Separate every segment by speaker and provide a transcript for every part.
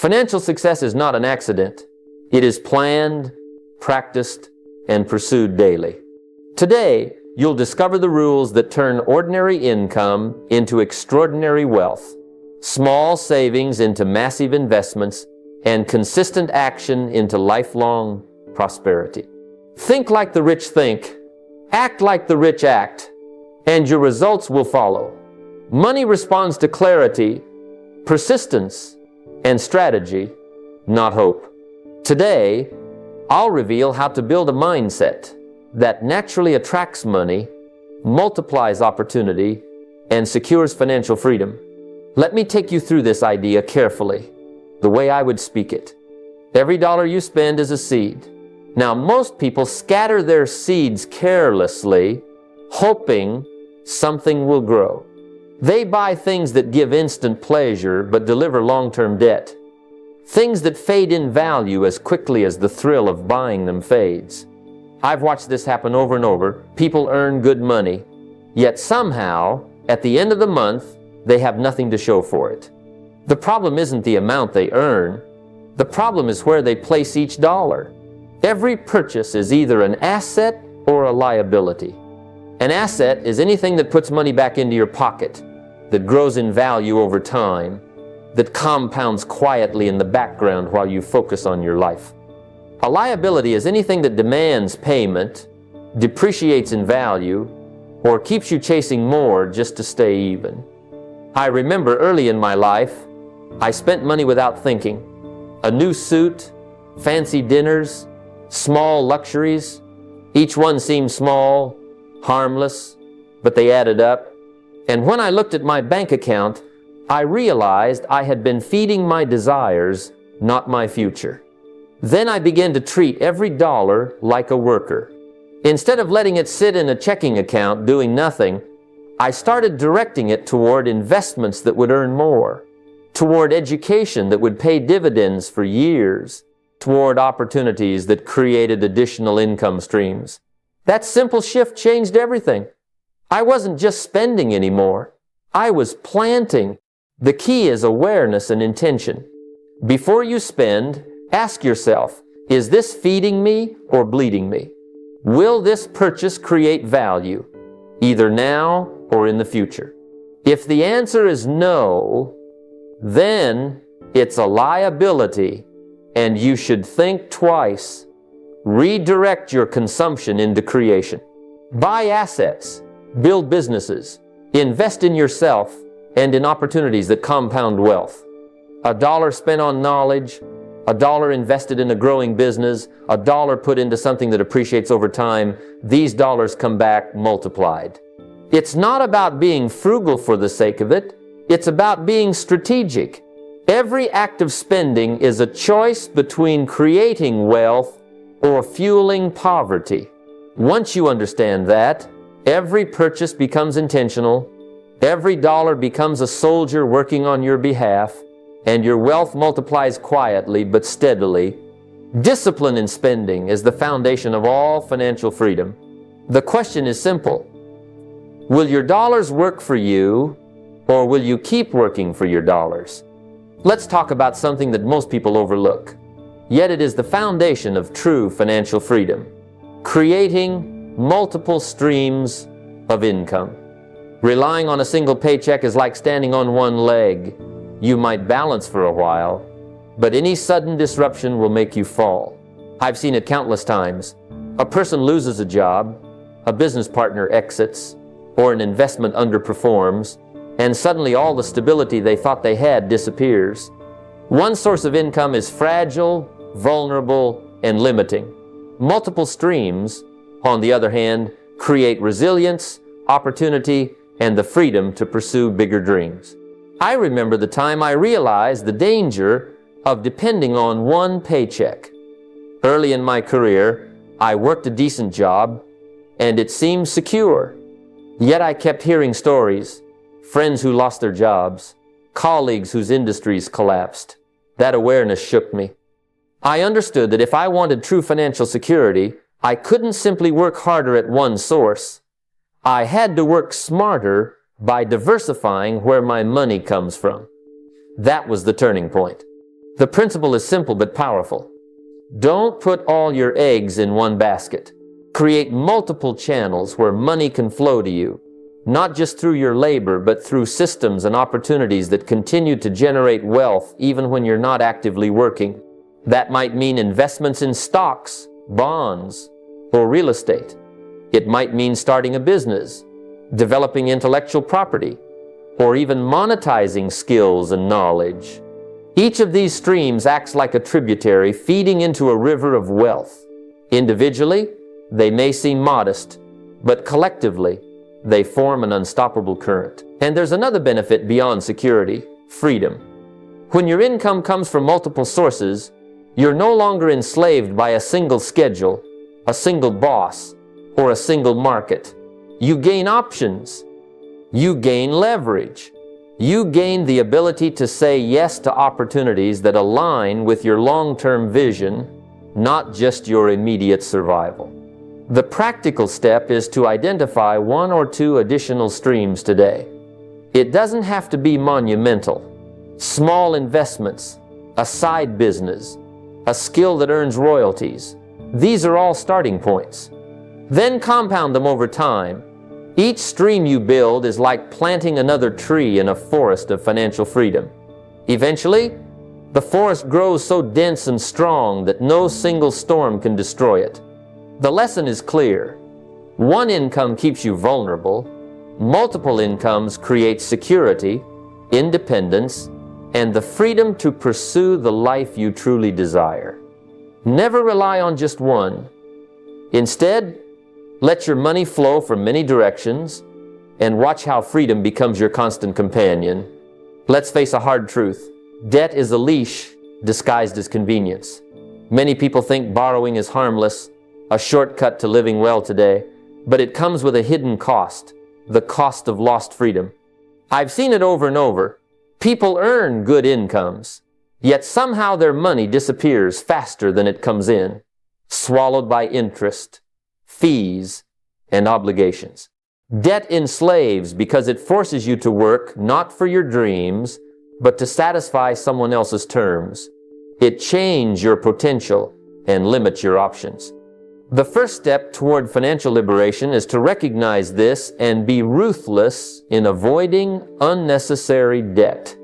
Speaker 1: Financial success is not an accident. It is planned, practiced, and pursued daily. Today, you'll discover the rules that turn ordinary income into extraordinary wealth, small savings into massive investments, and consistent action into lifelong prosperity. Think like the rich think, act like the rich act, and your results will follow. Money responds to clarity, persistence, and strategy, not hope. Today, I'll reveal how to build a mindset that naturally attracts money, multiplies opportunity, and secures financial freedom. Let me take you through this idea carefully, the way I would speak it. Every dollar you spend is a seed. Now, most people scatter their seeds carelessly, hoping something will grow. They buy things that give instant pleasure but deliver long-term debt. Things that fade in value as quickly as the thrill of buying them fades. I've watched this happen over and over. People earn good money, yet somehow, at the end of the month, they have nothing to show for it. The problem isn't the amount they earn. The problem is where they place each dollar. Every purchase is either an asset or a liability. An asset is anything that puts money back into your pocket, that grows in value over time, that compounds quietly in the background while you focus on your life. A liability is anything that demands payment, depreciates in value, or keeps you chasing more just to stay even. I remember early in my life, I spent money without thinking. A new suit, fancy dinners, small luxuries. Each one seemed small, harmless, but they added up. And when I looked at my bank account, I realized I had been feeding my desires, not my future. Then I began to treat every dollar like a worker. Instead of letting it sit in a checking account doing nothing, I started directing it toward investments that would earn more, toward education that would pay dividends for years, toward opportunities that created additional income streams. That simple shift changed everything. I wasn't just spending anymore. I was planting. The key is awareness and intention. Before you spend, ask yourself, is this feeding me or bleeding me? Will this purchase create value, either now or in the future? If the answer is no, then it's a liability and you should think twice. Redirect your consumption into creation. Buy assets, build businesses, invest in yourself and in opportunities that compound wealth. A dollar spent on knowledge, a dollar invested in a growing business, a dollar put into something that appreciates over time, these dollars come back multiplied. It's not about being frugal for the sake of it. It's about being strategic. Every act of spending is a choice between creating wealth or fueling poverty. Once you understand that, every purchase becomes intentional, every dollar becomes a soldier working on your behalf, and your wealth multiplies quietly but steadily. Discipline in spending is the foundation of all financial freedom. The question is simple. Will your dollars work for you, or will you keep working for your dollars? Let's talk about something that most people overlook, yet it is the foundation of true financial freedom: creating multiple streams of income. Relying on a single paycheck is like standing on one leg. You might balance for a while, but any sudden disruption will make you fall. I've seen it countless times. A person loses a job, a business partner exits, or an investment underperforms, and suddenly all the stability they thought they had disappears. One source of income is fragile, vulnerable, and limiting. Multiple streams, on the other hand, create resilience, opportunity, and the freedom to pursue bigger dreams. I remember the time I realized the danger of depending on one paycheck. Early in my career, I worked a decent job, and it seemed secure. Yet I kept hearing stories, friends who lost their jobs, colleagues whose industries collapsed. That awareness shook me. I understood that if I wanted true financial security, I couldn't simply work harder at one source. I had to work smarter by diversifying where my money comes from. That was the turning point. The principle is simple but powerful. Don't put all your eggs in one basket. Create multiple channels where money can flow to you, not just through your labor, but through systems and opportunities that continue to generate wealth even when you're not actively working. That might mean investments in stocks, bonds, or real estate. It might mean starting a business, developing intellectual property, or even monetizing skills and knowledge. Each of these streams acts like a tributary feeding into a river of wealth. Individually, they may seem modest, but collectively, they form an unstoppable current. And there's another benefit beyond security: freedom. When your income comes from multiple sources, you're no longer enslaved by a single schedule, a single boss, or a single market. You gain options. You gain leverage. You gain the ability to say yes to opportunities that align with your long-term vision, not just your immediate survival. The practical step is to identify one or two additional streams today. It doesn't have to be monumental. Small investments, a side business, a skill that earns royalties. These are all starting points. Then compound them over time. Each stream you build is like planting another tree in a forest of financial freedom. Eventually, the forest grows so dense and strong that no single storm can destroy it. The lesson is clear. One income keeps you vulnerable. Multiple incomes create security, independence, and the freedom to pursue the life you truly desire. Never rely on just one. Instead, let your money flow from many directions and watch how freedom becomes your constant companion. Let's face a hard truth. Debt is a leash disguised as convenience. Many people think borrowing is harmless, a shortcut to living well today, but it comes with a hidden cost, the cost of lost freedom. I've seen it over and over. People earn good incomes, yet somehow their money disappears faster than it comes in, swallowed by interest, fees, and obligations. Debt enslaves because it forces you to work not for your dreams, but to satisfy someone else's terms. It chains your potential and limits your options. The first step toward financial liberation is to recognize this and be ruthless in avoiding unnecessary debt.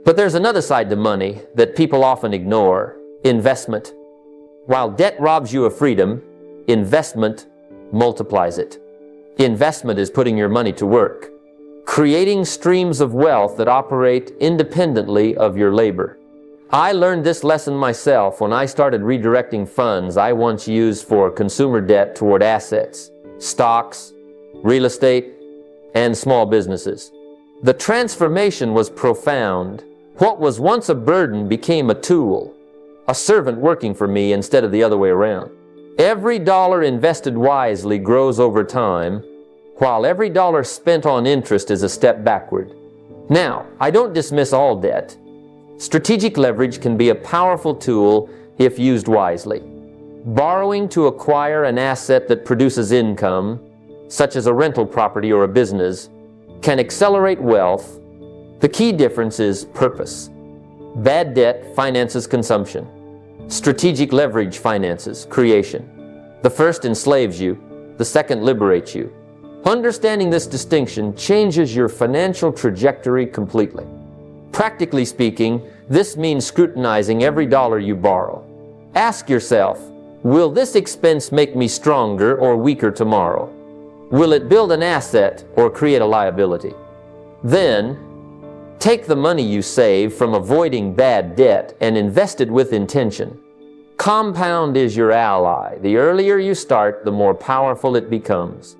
Speaker 1: But there's another side to money that people often ignore: investment. While debt robs you of freedom, investment multiplies it. Investment is putting your money to work, creating streams of wealth that operate independently of your labor. I learned this lesson myself when I started redirecting funds I once used for consumer debt toward assets, stocks, real estate, and small businesses. The transformation was profound. What was once a burden became a tool, a servant working for me instead of the other way around. Every dollar invested wisely grows over time, while every dollar spent on interest is a step backward. Now, I don't dismiss all debt. Strategic leverage can be a powerful tool if used wisely. Borrowing to acquire an asset that produces income, such as a rental property or a business, can accelerate wealth. The key difference is purpose. Bad debt finances consumption. Strategic leverage finances creation. The first enslaves you, the second liberates you. Understanding this distinction changes your financial trajectory completely. Practically speaking, this means scrutinizing every dollar you borrow. Ask yourself, will this expense make me stronger or weaker tomorrow? Will it build an asset or create a liability? Then, take the money you save from avoiding bad debt and invest it with intention. Compound is your ally. The earlier you start, the more powerful it becomes.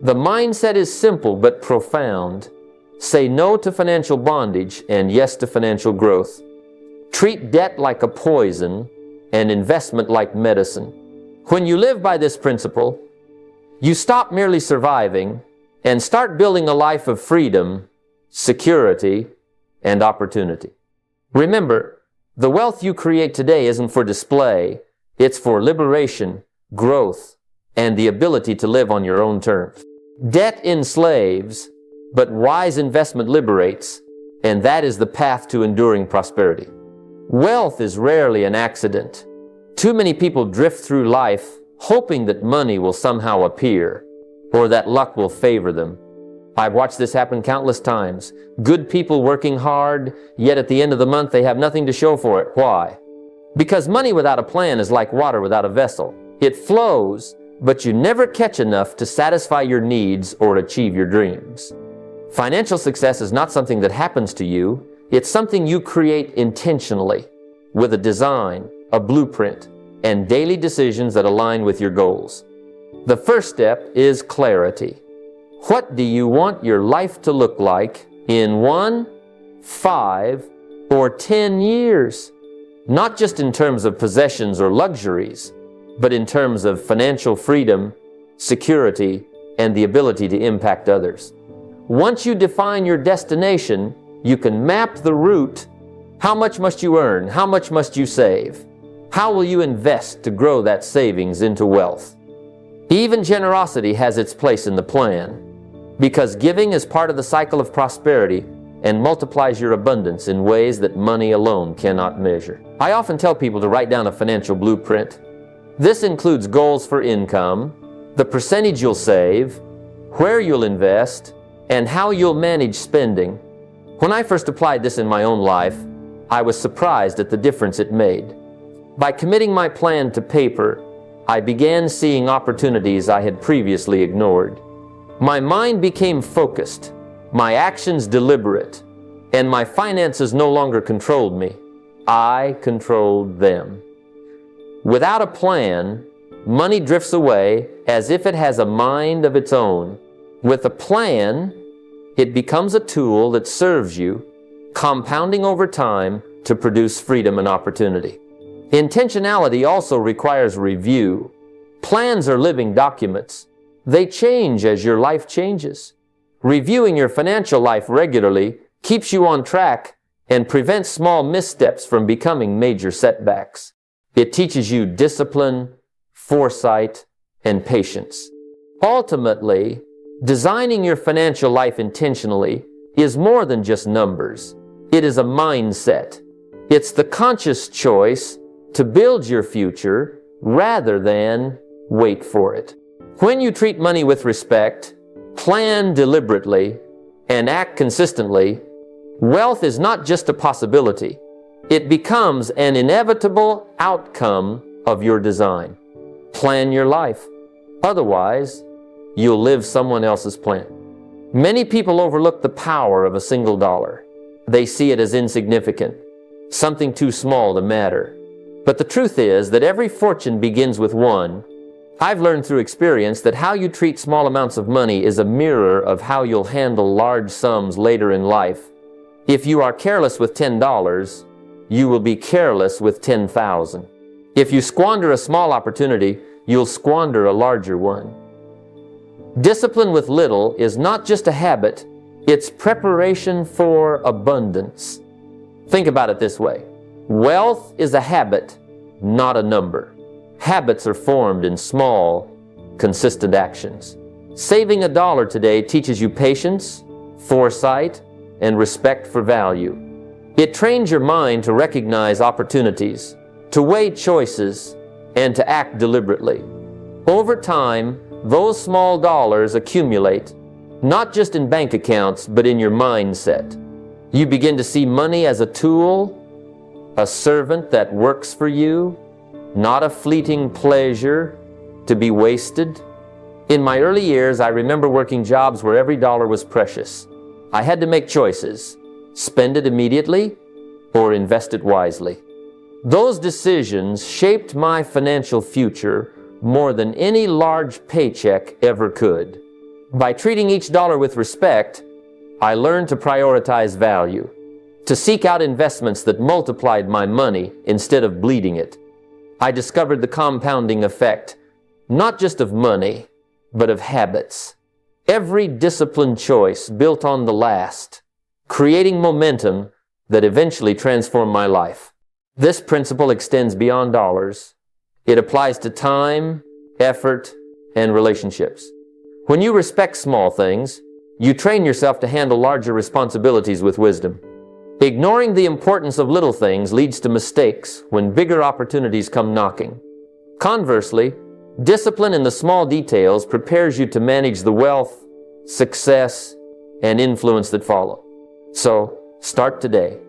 Speaker 1: The mindset is simple but profound. Say no to financial bondage and yes to financial growth. Treat debt like a poison and investment like medicine. When you live by this principle, you stop merely surviving and start building a life of freedom, security, and opportunity. Remember, the wealth you create today isn't for display. It's for liberation, growth, and the ability to live on your own terms. Debt enslaves, but wise investment liberates, and that is the path to enduring prosperity. Wealth is rarely an accident. Too many people drift through life hoping that money will somehow appear or that luck will favor them. I've watched this happen countless times. Good people working hard, yet at the end of the month they have nothing to show for it. Why? Because money without a plan is like water without a vessel. It flows, but you never catch enough to satisfy your needs or achieve your dreams. Financial success is not something that happens to you. It's something you create intentionally with a design, a blueprint, and daily decisions that align with your goals. The first step is clarity. What do you want your life to look like in 1, 5, or 10 years? Not just in terms of possessions or luxuries, but in terms of financial freedom, security, and the ability to impact others. Once you define your destination, you can map the route. How much must you earn? How much must you save? How will you invest to grow that savings into wealth? Even generosity has its place in the plan, because giving is part of the cycle of prosperity and multiplies your abundance in ways that money alone cannot measure. I often tell people to write down a financial blueprint. This includes goals for income, the percentage you'll save, where you'll invest, and how you'll manage spending. When I first applied this in my own life, I was surprised at the difference it made. By committing my plan to paper, I began seeing opportunities I had previously ignored. My mind became focused, my actions deliberate, and my finances no longer controlled me. I controlled them. Without a plan, money drifts away as if it has a mind of its own. With a plan, it becomes a tool that serves you, compounding over time to produce freedom and opportunity. Intentionality also requires review. Plans are living documents. They change as your life changes. Reviewing your financial life regularly keeps you on track and prevents small missteps from becoming major setbacks. It teaches you discipline, foresight, and patience. Ultimately, designing your financial life intentionally is more than just numbers. It is a mindset. It's the conscious choice to build your future rather than wait for it. When you treat money with respect, plan deliberately, and act consistently, wealth is not just a possibility. It becomes an inevitable outcome of your design. Plan your life. Otherwise, you'll live someone else's plan. Many people overlook the power of a single dollar. They see it as insignificant, something too small to matter. But the truth is that every fortune begins with one. I've learned through experience that how you treat small amounts of money is a mirror of how you'll handle large sums later in life. If you are careless with $10, you will be careless with 10,000. If you squander a small opportunity, you'll squander a larger one. Discipline with little is not just a habit, it's preparation for abundance. Think about it this way. Wealth is a habit, not a number. Habits are formed in small, consistent actions. Saving $1 today teaches you patience, foresight, and respect for value. It trains your mind to recognize opportunities, to weigh choices, and to act deliberately. Over time, those small dollars accumulate, not just in bank accounts, but in your mindset. You begin to see money as a tool, a servant that works for you, not a fleeting pleasure to be wasted. In my early years, I remember working jobs where every dollar was precious. I had to make choices, spend it immediately or invest it wisely. Those decisions shaped my financial future more than any large paycheck ever could. By treating each dollar with respect, I learned to prioritize value, to seek out investments that multiplied my money instead of bleeding it. I discovered the compounding effect, not just of money, but of habits. Every disciplined choice built on the last, creating momentum that eventually transformed my life. This principle extends beyond dollars. It applies to time, effort, and relationships. When you respect small things, you train yourself to handle larger responsibilities with wisdom. Ignoring the importance of little things leads to mistakes when bigger opportunities come knocking. Conversely, discipline in the small details prepares you to manage the wealth, success, and influence that follow. So, start today.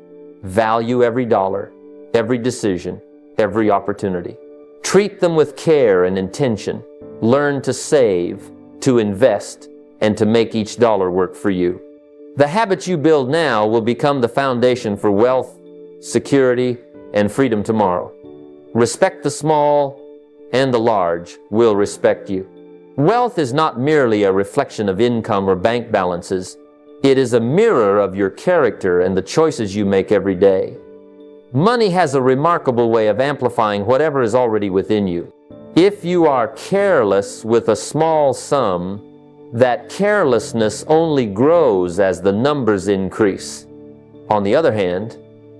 Speaker 1: Value every dollar, every decision, every opportunity. Treat them with care and intention. Learn to save, to invest, and to make each dollar work for you. The habits you build now will become the foundation for wealth, security, and freedom tomorrow. Respect the small, and the large will respect you. Wealth is not merely a reflection of income or bank balances. It is a mirror of your character and the choices you make every day. Money has a remarkable way of amplifying whatever is already within you. If you are careless with a small sum, that carelessness only grows as the numbers increase. On the other hand,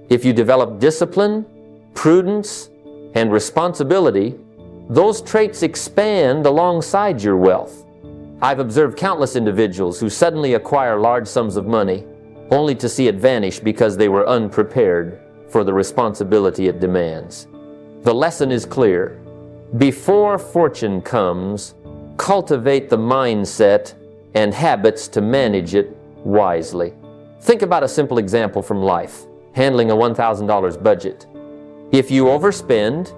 Speaker 1: if you develop discipline, prudence, and responsibility, those traits expand alongside your wealth. I've observed countless individuals who suddenly acquire large sums of money, only to see it vanish because they were unprepared for the responsibility it demands. The lesson is clear. Before fortune comes, cultivate the mindset and habits to manage it wisely. Think about a simple example from life, handling a $1,000 budget. If you overspend,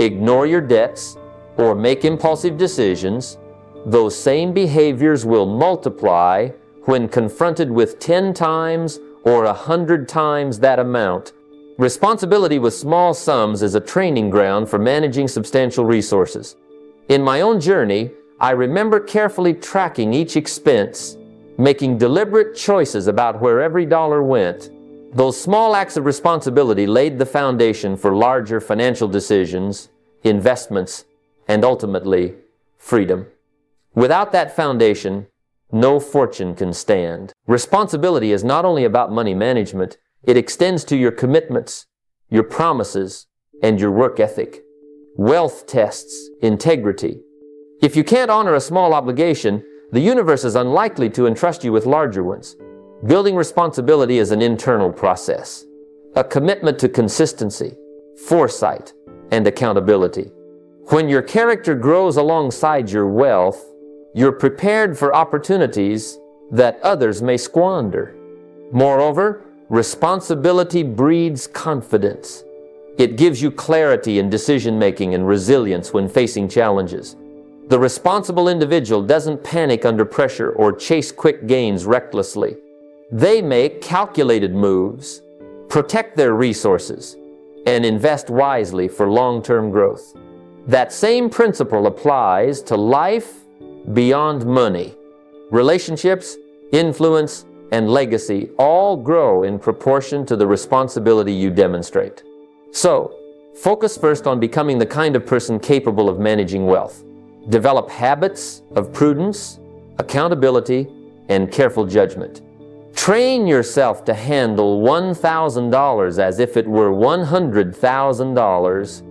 Speaker 1: ignore your debts, or make impulsive decisions, those same behaviors will multiply when confronted with 10 times or 100 times that amount. Responsibility with small sums is a training ground for managing substantial resources. In my own journey, I remember carefully tracking each expense, making deliberate choices about where every dollar went. Those small acts of responsibility laid the foundation for larger financial decisions, investments, and ultimately, freedom. Without that foundation, no fortune can stand. Responsibility is not only about money management, it extends to your commitments, your promises, and your work ethic. Wealth tests integrity. If you can't honor a small obligation, the universe is unlikely to entrust you with larger ones. Building responsibility is an internal process, a commitment to consistency, foresight, and accountability. When your character grows alongside your wealth, you're prepared for opportunities that others may squander. Moreover, responsibility breeds confidence. It gives you clarity in decision-making and resilience when facing challenges. The responsible individual doesn't panic under pressure or chase quick gains recklessly. They make calculated moves, protect their resources, and invest wisely for long-term growth. That same principle applies to life beyond money. Relationships, influence, and legacy all grow in proportion to the responsibility you demonstrate. So, focus first on becoming the kind of person capable of managing wealth. Develop habits of prudence, accountability, and careful judgment. Train yourself to handle $1,000 as if it were $100,000,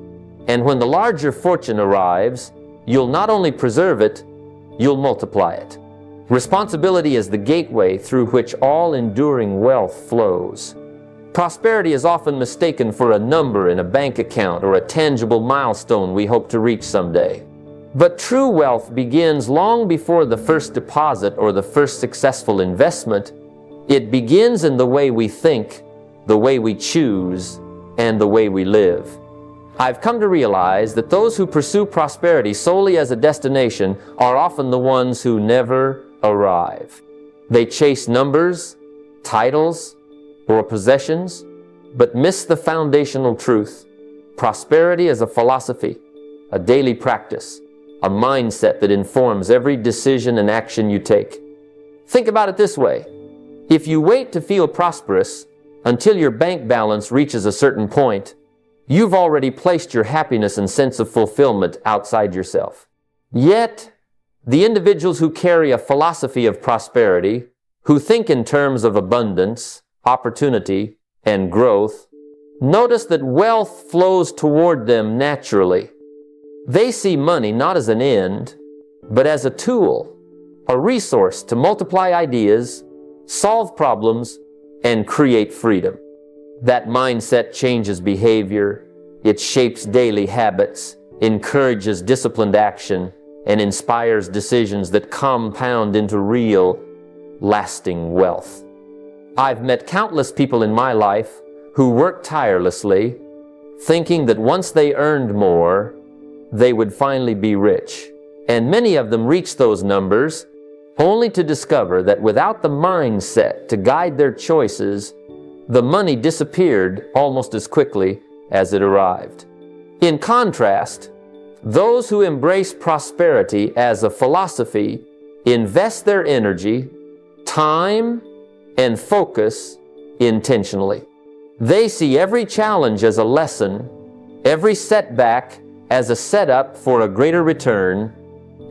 Speaker 1: and when the larger fortune arrives, you'll not only preserve it, you'll multiply it. Responsibility is the gateway through which all enduring wealth flows. Prosperity is often mistaken for a number in a bank account or a tangible milestone we hope to reach someday. But true wealth begins long before the first deposit or the first successful investment. It begins in the way we think, the way we choose, and the way we live. I've come to realize that those who pursue prosperity solely as a destination are often the ones who never arrive. They chase numbers, titles, or possessions, but miss the foundational truth. Prosperity is a philosophy, a daily practice, a mindset that informs every decision and action you take. Think about it this way. If you wait to feel prosperous until your bank balance reaches a certain point, you've already placed your happiness and sense of fulfillment outside yourself. Yet, the individuals who carry a philosophy of prosperity, who think in terms of abundance, opportunity, and growth, notice that wealth flows toward them naturally. They see money not as an end, but as a tool, a resource to multiply ideas, solve problems, and create freedom. That mindset changes behavior, it shapes daily habits, encourages disciplined action, and inspires decisions that compound into real, lasting wealth. I've met countless people in my life who worked tirelessly, thinking that once they earned more, they would finally be rich. And many of them reached those numbers only to discover that without the mindset to guide their choices, the money disappeared almost as quickly as it arrived. In contrast, those who embrace prosperity as a philosophy invest their energy, time, and focus intentionally. They see every challenge as a lesson, every setback as a setup for a greater return,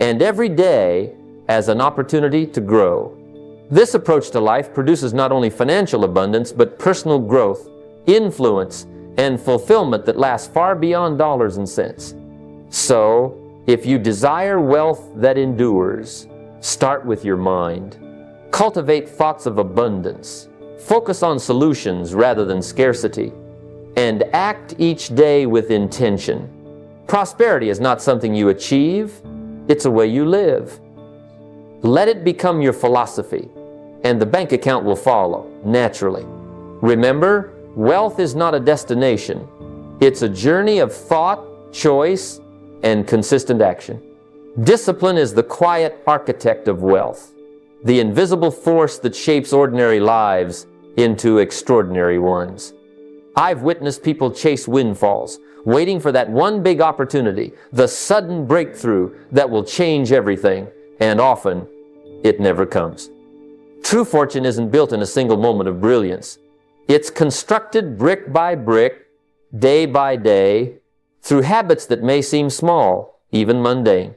Speaker 1: and every day as an opportunity to grow. This approach to life produces not only financial abundance, but personal growth, influence, and fulfillment that lasts far beyond dollars and cents. So, if you desire wealth that endures, start with your mind. Cultivate thoughts of abundance. Focus on solutions rather than scarcity. And act each day with intention. Prosperity is not something you achieve, it's a way you live. Let it become your philosophy, and the bank account will follow, naturally. Remember, wealth is not a destination. It's a journey of thought, choice, and consistent action. Discipline is the quiet architect of wealth, the invisible force that shapes ordinary lives into extraordinary ones. I've witnessed people chase windfalls, waiting for that one big opportunity, the sudden breakthrough that will change everything, and often it never comes. True fortune isn't built in a single moment of brilliance. It's constructed brick by brick, day by day, through habits that may seem small, even mundane.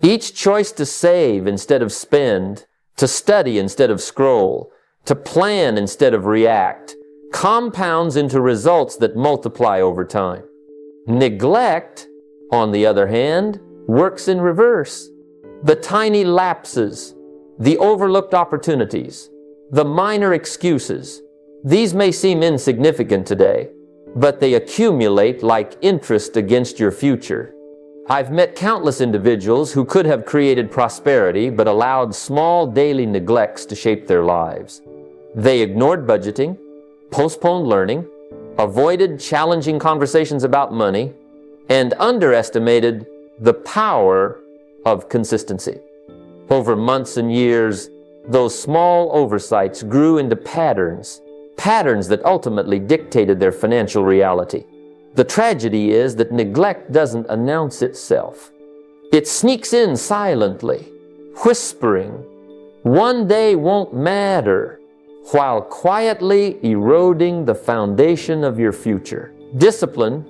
Speaker 1: Each choice to save instead of spend, to study instead of scroll, to plan instead of react, compounds into results that multiply over time. Neglect, on the other hand, works in reverse. The tiny lapses, the overlooked opportunities, the minor excuses, these may seem insignificant today, but they accumulate like interest against your future. I've met countless individuals who could have created prosperity but allowed small daily neglects to shape their lives. They ignored budgeting, postponed learning, avoided challenging conversations about money, and underestimated the power of consistency. Over months and years, those small oversights grew into patterns that ultimately dictated their financial reality. The tragedy is that neglect doesn't announce itself. It sneaks in silently, whispering, "One day won't matter," while quietly eroding the foundation of your future. Discipline,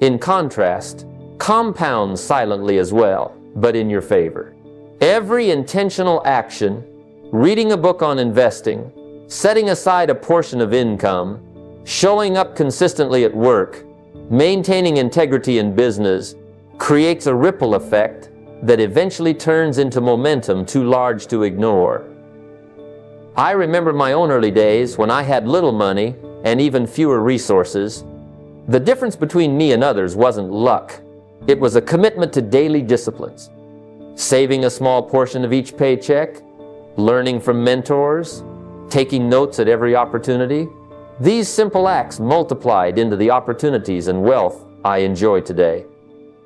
Speaker 1: in contrast, compounds silently as well, but in your favor. Every intentional action, reading a book on investing, setting aside a portion of income, showing up consistently at work, maintaining integrity in business, creates a ripple effect that eventually turns into momentum too large to ignore. I remember my own early days when I had little money and even fewer resources. The difference between me and others wasn't luck. It was a commitment to daily disciplines. Saving a small portion of each paycheck, learning from mentors, taking notes at every opportunity. These simple acts multiplied into the opportunities and wealth I enjoy today.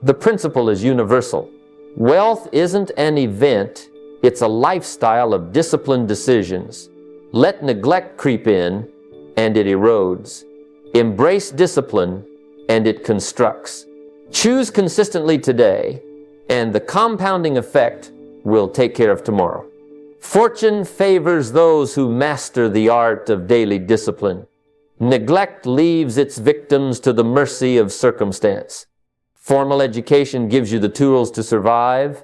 Speaker 1: The principle is universal. Wealth isn't an event, it's a lifestyle of disciplined decisions. Let neglect creep in, and it erodes. Embrace discipline, and it constructs. Choose consistently today, and the compounding effect will take care of tomorrow. Fortune favors those who master the art of daily discipline. Neglect leaves its victims to the mercy of circumstance. Formal education gives you the tools to survive.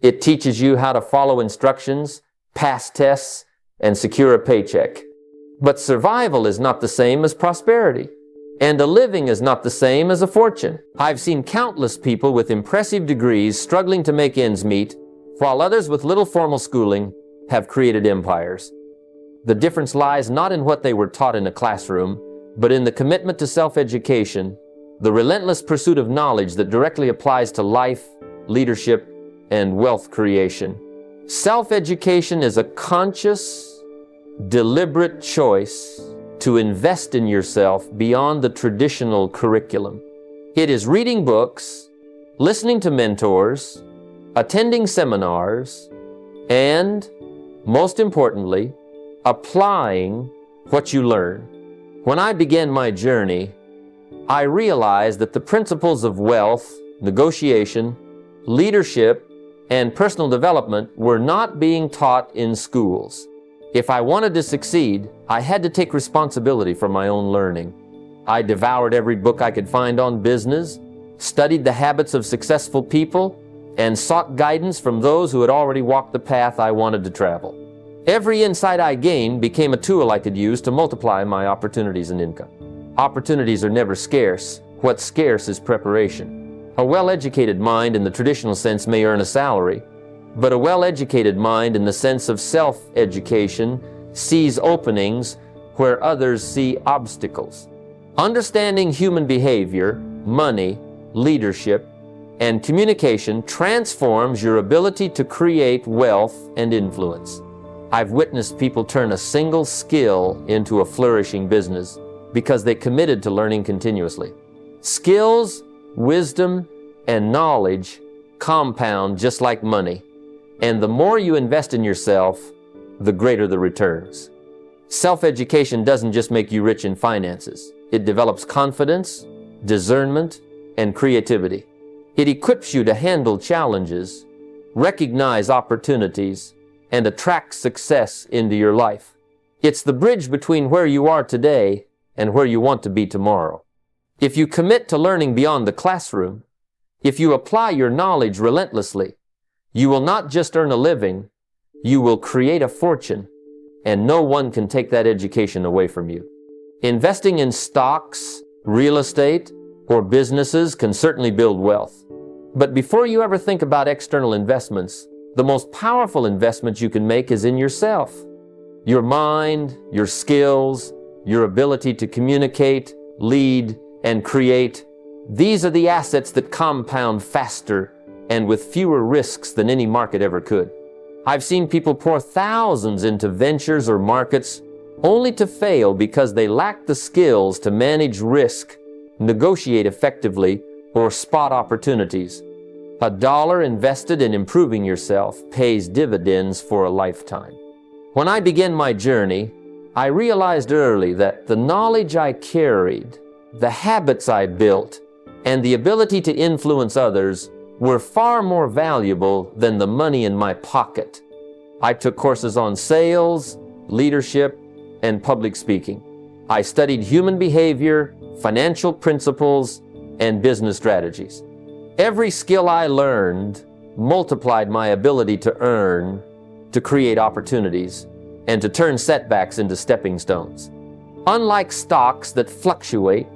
Speaker 1: It teaches you how to follow instructions, pass tests, and secure a paycheck. But survival is not the same as prosperity, and a living is not the same as a fortune. I've seen countless people with impressive degrees struggling to make ends meet, while others with little formal schooling have created empires. The difference lies not in what they were taught in a classroom, but in the commitment to self-education, the relentless pursuit of knowledge that directly applies to life, leadership, and wealth creation. Self-education is a conscious, deliberate choice to invest in yourself beyond the traditional curriculum. It is reading books, listening to mentors, attending seminars, and, most importantly, applying what you learn. When I began my journey, I realized that the principles of wealth, negotiation, leadership, and personal development were not being taught in schools. If I wanted to succeed, I had to take responsibility for my own learning. I devoured every book I could find on business, studied the habits of successful people, and sought guidance from those who had already walked the path I wanted to travel. Every insight I gained became a tool I could use to multiply my opportunities and income. Opportunities are never scarce. What's scarce is preparation. A well-educated mind in the traditional sense may earn a salary, but a well-educated mind in the sense of self-education sees openings where others see obstacles. Understanding human behavior, money, leadership, and communication transforms your ability to create wealth and influence. I've witnessed people turn a single skill into a flourishing business because they committed to learning continuously. Skills, wisdom, and knowledge compound just like money, and the more you invest in yourself, the greater the returns. Self-education doesn't just make you rich in finances. It develops confidence, discernment, and creativity. It equips you to handle challenges, recognize opportunities, and attract success into your life. It's the bridge between where you are today and where you want to be tomorrow. If you commit to learning beyond the classroom, if you apply your knowledge relentlessly, you will not just earn a living, you will create a fortune, and no one can take that education away from you. Investing in stocks, real estate, or businesses can certainly build wealth. But before you ever think about external investments, the most powerful investment you can make is in yourself. Your mind, your skills, your ability to communicate, lead, and create. These are the assets that compound faster and with fewer risks than any market ever could. I've seen people pour thousands into ventures or markets only to fail because they lack the skills to manage risk, negotiate effectively, or spot opportunities. A dollar invested in improving yourself pays dividends for a lifetime. When I began my journey, I realized early that the knowledge I carried, the habits I built, and the ability to influence others were far more valuable than the money in my pocket. I took courses on sales, leadership, and public speaking. I studied human behavior, financial principles, and business strategies. Every skill I learned multiplied my ability to earn, to create opportunities, and to turn setbacks into stepping stones. Unlike stocks that fluctuate,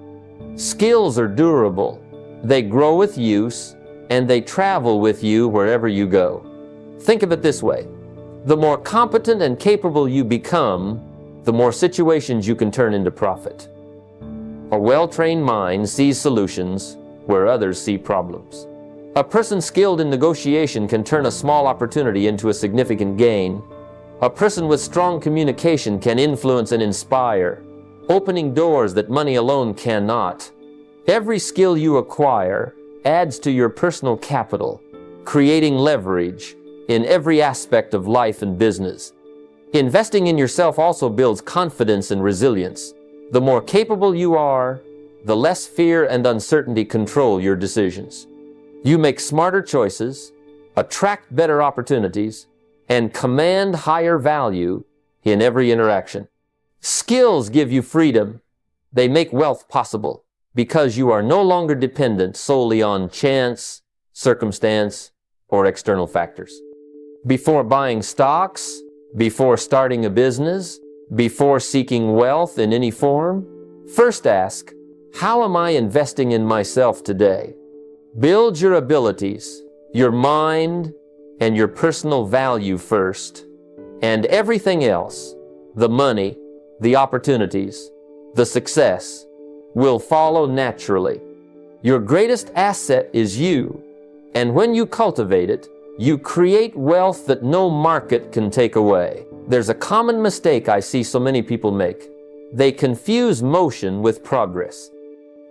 Speaker 1: skills are durable. They grow with use, and they travel with you wherever you go. Think of it this way. The more competent and capable you become, the more situations you can turn into profit. A well-trained mind sees solutions where others see problems. A person skilled in negotiation can turn a small opportunity into a significant gain. A person with strong communication can influence and inspire, opening doors that money alone cannot. Every skill you acquire adds to your personal capital, creating leverage in every aspect of life and business. Investing in yourself also builds confidence and resilience. The more capable you are, the less fear and uncertainty control your decisions. You make smarter choices, attract better opportunities, and command higher value in every interaction. Skills give you freedom. They make wealth possible because you are no longer dependent solely on chance, circumstance, or external factors. Before buying stocks, before starting a business, before seeking wealth in any form, first ask, how am I investing in myself today? Build your abilities, your mind, and your personal value first, and everything else, the money, the opportunities, the success will follow naturally. Your greatest asset is you, and when you cultivate it, you create wealth that no market can take away. There's a common mistake I see so many people make. They confuse motion with progress.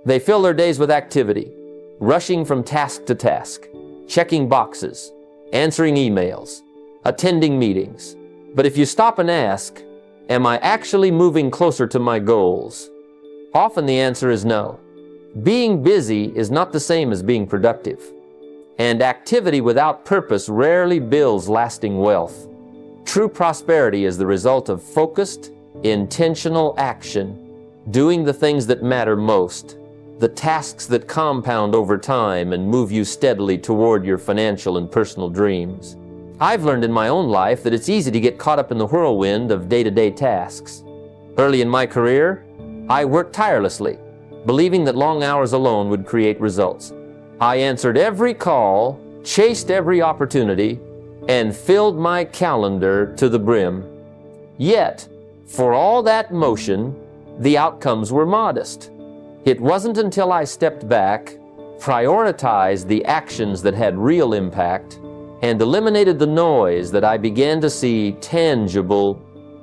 Speaker 1: They fill their days with activity, rushing from task to task, checking boxes, answering emails, attending meetings. But if you stop and ask, am I actually moving closer to my goals? Often the answer is no. Being busy is not the same as being productive. And activity without purpose rarely builds lasting wealth. True prosperity is the result of focused, intentional action, doing the things that matter most, the tasks that compound over time and move you steadily toward your financial and personal dreams. I've learned in my own life that it's easy to get caught up in the whirlwind of day-to-day tasks. Early in my career, I worked tirelessly, believing that long hours alone would create results. I answered every call, chased every opportunity, and filled my calendar to the brim. Yet, for all that motion, the outcomes were modest. It wasn't until I stepped back, prioritized the actions that had real impact, and eliminated the noise that I began to see tangible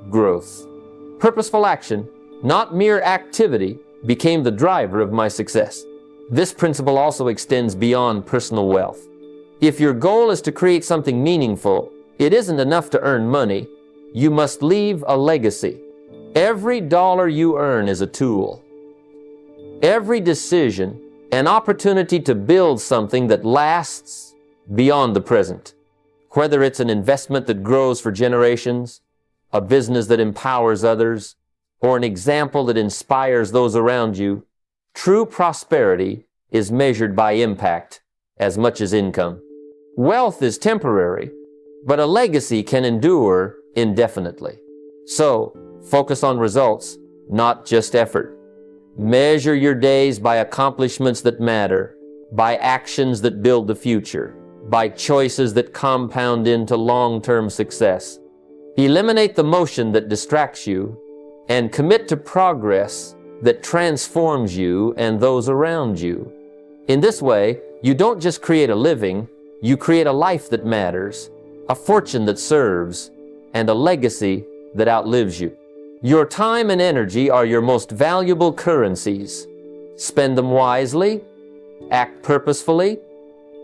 Speaker 1: growth. Purposeful action, not mere activity, became the driver of my success. This principle also extends beyond personal wealth. If your goal is to create something meaningful, it isn't enough to earn money. You must leave a legacy. Every dollar you earn is a tool. Every decision, an opportunity to build something that lasts beyond the present. Whether it's an investment that grows for generations, a business that empowers others, or an example that inspires those around you, true prosperity is measured by impact as much as income. Wealth is temporary, but a legacy can endure indefinitely. So, focus on results, not just effort. Measure your days by accomplishments that matter, by actions that build the future, by choices that compound into long-term success. Eliminate the motion that distracts you and commit to progress that transforms you and those around you. In this way, you don't just create a living, you create a life that matters, a fortune that serves, and a legacy that outlives you. Your time and energy are your most valuable currencies. Spend them wisely, act purposefully,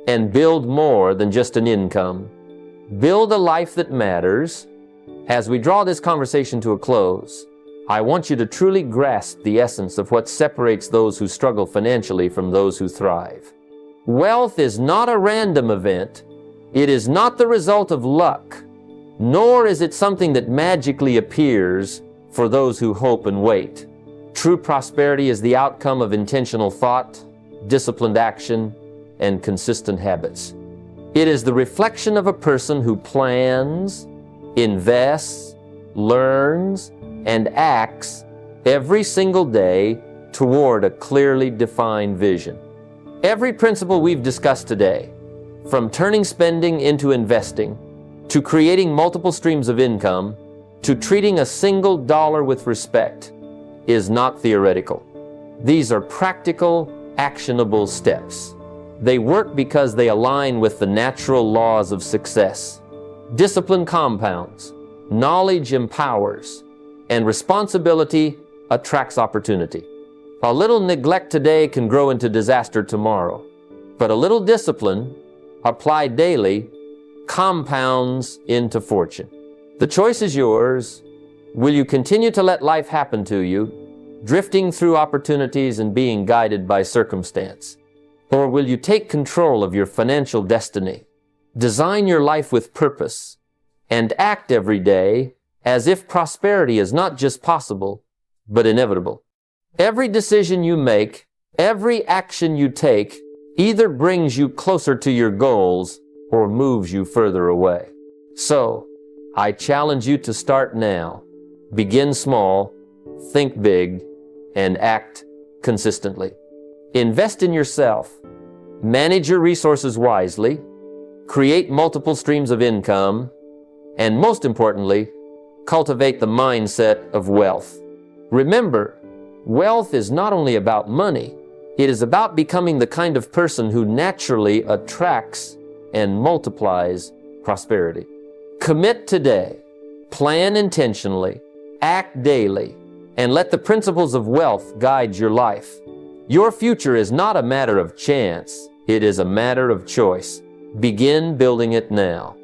Speaker 1: and build more than just an income. Build a life that matters. As we draw this conversation to a close, I want you to truly grasp the essence of what separates those who struggle financially from those who thrive. Wealth is not a random event. It is not the result of luck, nor is it something that magically appears for those who hope and wait. True prosperity is the outcome of intentional thought, disciplined action, and consistent habits. It is the reflection of a person who plans, invests, learns, and acts every single day toward a clearly defined vision. Every principle we've discussed today, from turning spending into investing, to creating multiple streams of income, to treating a single dollar with respect, is not theoretical. These are practical, actionable steps. They work because they align with the natural laws of success. Discipline compounds, knowledge empowers, and responsibility attracts opportunity. A little neglect today can grow into disaster tomorrow, but a little discipline, applied daily, compounds into fortune. The choice is yours. Will you continue to let life happen to you, drifting through opportunities and being guided by circumstance? Or will you take control of your financial destiny, design your life with purpose, and act every day as if prosperity is not just possible, but inevitable? Every decision you make, every action you take, either brings you closer to your goals or moves you further away. So, I challenge you to start now. Begin small, think big, and act consistently. Invest in yourself. Manage your resources wisely. Create multiple streams of income. And most importantly, cultivate the mindset of wealth. Remember, Wealth is not only about money, it is about becoming the kind of person who naturally attracts and multiplies prosperity. Commit today, plan intentionally, act daily, and let the principles of wealth guide your life. Your future is not a matter of chance, it is a matter of choice. Begin building it now.